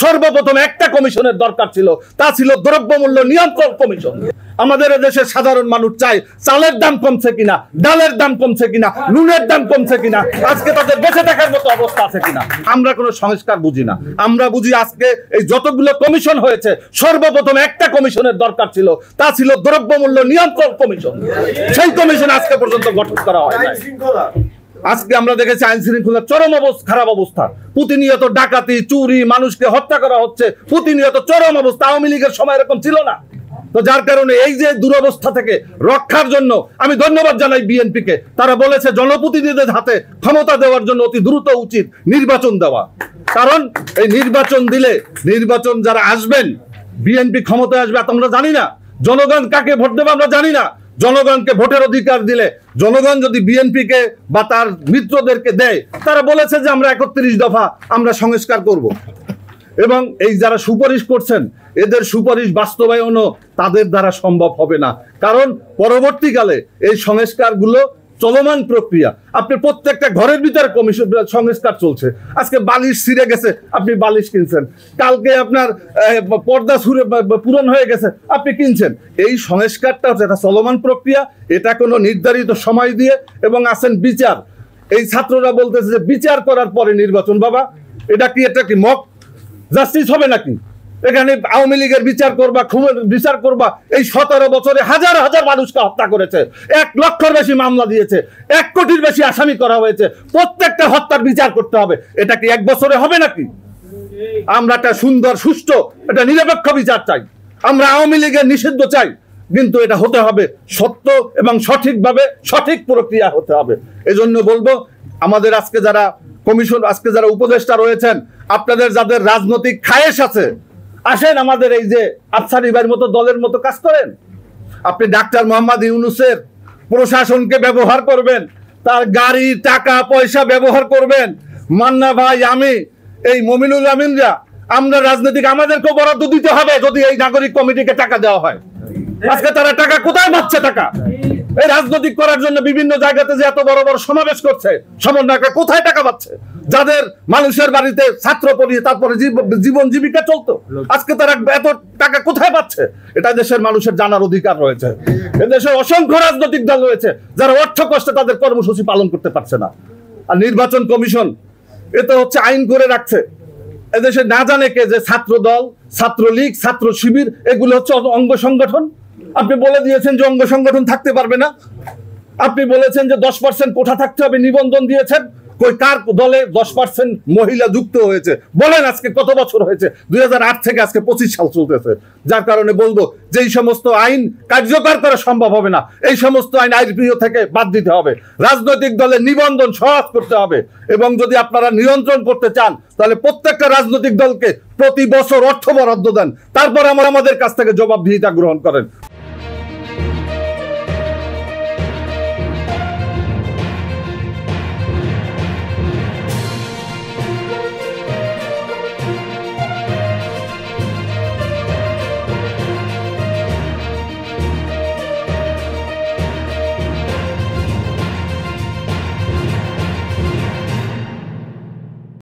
সর্বপ্রথম একটা কমিশনের দরকার ছিল, তা ছিল দ্রব্যমূল্য নিয়ন্ত্রণ কমিশন। আমাদের দেশের সাধারণ মানুষ চায় চালের দাম কমছে কিনা, ডালের দাম কমছে কিনা, নুনের দাম কমছে কিনা, আজকে তাদের বেঁচে থাকার মতো অবস্থা আছে কিনা। আমরা কোনো সংস্কার বুঝি না, আমরা বুঝি আজকে এই যতগুলো কমিশন হয়েছে সর্বপ্রথম একটা কমিশনের দরকার ছিল, তা ছিল দ্রব্যমূল্য নিয়ন্ত্রণ কমিশন। সেই কমিশন আজকে পর্যন্ত গঠন করা হয় নাই। আজকে আমরা দেখেছি আইন শৃঙ্খলার চরম খারাপ অবস্থা, প্রতিনিয়ত ডাকাতি, চুরি, মানুষকে হত্যা করা হচ্ছে, প্রতিনিয়ত চরম অবস্থা। আওয়ামী লীগের সময় এরকম ছিল না। তো যার কারণে এই যে দুরবস্থা থেকে রক্ষার জন্য আমি ধন্যবাদ জানাই বিএনপিকে। তারা বলেছে জনপ্রতিনিধিদের হাতে ক্ষমতা দেওয়ার জন্য অতি দ্রুত উচিত নির্বাচন দেওয়া, কারণ এই নির্বাচন দিলে নির্বাচন যারা আসবেন, বিএনপি ক্ষমতায় আসবে আমরা জানি না, জনগণ কাকে ভোট দেবে আমরা জানি না। জনগণকে ভোটের অধিকার দিলে, জনগণ যদি বিএনপিকে বা তার মিত্রদেরকে দেয়, তারা বলেছে যে আমরা 31 দফা আমরা সংস্কার করব। এবং এই যারা সুপারিশ করছেন, এদের সুপারিশ বাস্তবায়নও তাদের দ্বারা সম্ভব হবে না, কারণ পরবর্তীকালে এই সংস্কারগুলো চলমান প্রক্রিয়া। আপনি প্রত্যেকটা ঘরের ভিতরে কমিশন সংস্কার চলছে। আজকে বালিশ ছিঁড়ে গেছে, আপনি বালিশ কিনছেন, কালকে আপনার পর্দা ছুঁড়ে পূরণ হয়ে গেছে, আপনি কিনছেন। এই সংস্কারটা হচ্ছে একটা চলমান প্রক্রিয়া, এটা কোনো নির্ধারিত সময় দিয়ে এবং আছেন বিচার। এই ছাত্ররা বলতেছে যে বিচার করার পরে নির্বাচন। বাবা, এটা কি মক জাস্টিস হবে নাকি? এখানে আওয়ামী লীগের বিচার করবা, খুনের বিচার করবা? এই 17 বছরে হাজার হাজার মানুষকে হত্যা করেছে, 1 লক্ষের বেশি মামলা দিয়েছে, 1 কোটির বেশি আসামি করা হয়েছে, প্রত্যেকটা হত্যার বিচার করতে হবে। এটা কি 1 বছরে হবে নাকি? আমরা একটা সুন্দর, সুষ্ঠু, একটা নিরপেক্ষ বিচার চাই। আমরা আওয়ামী লীগের নিষিদ্ধ চাই, কিন্তু এটা হতে হবে সত্য এবং সঠিকভাবে, সঠিক প্রক্রিয়া হতে হবে। এজন্য বলবো, আমাদের আজকে যারা কমিশন, আজকে যারা উপদেষ্টা রয়েছেন, আপনাদের যাদের রাজনৈতিক খায়েশ আছে, আসেন আমাদের এই যে আফসারি ভাইয়ের মতো দলের মতো কাজ করেন। আপনি ডাক্তার মোহাম্মদ ইউনূসের প্রশাসনকে ব্যবহার করবেন, তার গাড়ি, টাকা পয়সা ব্যবহার করবেন। মান্না ভাই, আমি, এই মমিনুল আমিনরা, আমরা রাজনৈতিক, আমাদেরকেও বরাদ্দ দিতে হবে যদি এই নাগরিক কমিটিকে টাকা দেওয়া হয়। আজকে তারা টাকা কোথায় পাচ্ছে? টাকা এই রাজনৈতিক করার জন্য বিভিন্ন জায়গাতে যে এত বড় বড় সমাবেশ করছে, সমন্বয়করা কোথায় টাকা পাচ্ছে? যাদের মানুষের বাড়িতে ছাত্র পড়িয়ে তারপরে জীবন জীবিকা চলতো, আজকে তারা এত টাকা কোথায় পাচ্ছে? এটা দেশের মানুষের জানার অধিকার রয়েছে। এদেশে অসংখ্য রাজনৈতিক দল রয়েছে যারা অর্থ কষ্টে তাদের কর্মসূচি পালন করতে পারছে না। আর নির্বাচন কমিশন এটা হচ্ছে আইন করে রাখছে। এদেশে না জানে কে যে ছাত্র দল, ছাত্রলীগ, ছাত্র শিবির এগুলো হচ্ছে অঙ্গ সংগঠন। আপনি বলে দিয়েছেন যে অঙ্গ সংগঠন থাকতে পারবে না। আপনি বলেছেন যে 10% কোঠা থাকতে হবে, নিবন্ধন দিয়েছেন। কই কার দলে 10% মহিলা যুক্ত হয়েছে? বলেন আজকে কত বছর হয়েছে? 2008 থেকে আজকে 25 সাল চলতেছে। যার কারণে বলবো যে এই সমস্ত আইন কার্যকর করা সম্ভব হবে না। এই সমস্ত আইন আইপিও থেকে বাদ দিতে হবে। রাজনৈতিক দলের নিবন্ধন সহজ করতে হবে। এবং যদি আপনারা নিয়ন্ত্রণ করতে চান, তাহলে প্রত্যেকটা রাজনৈতিক দলকে প্রতি বছর অর্থ বরাদ্দ দেন, তারপর আমাদের কাছ থেকে জবাবদিহিতা গ্রহণ করেন।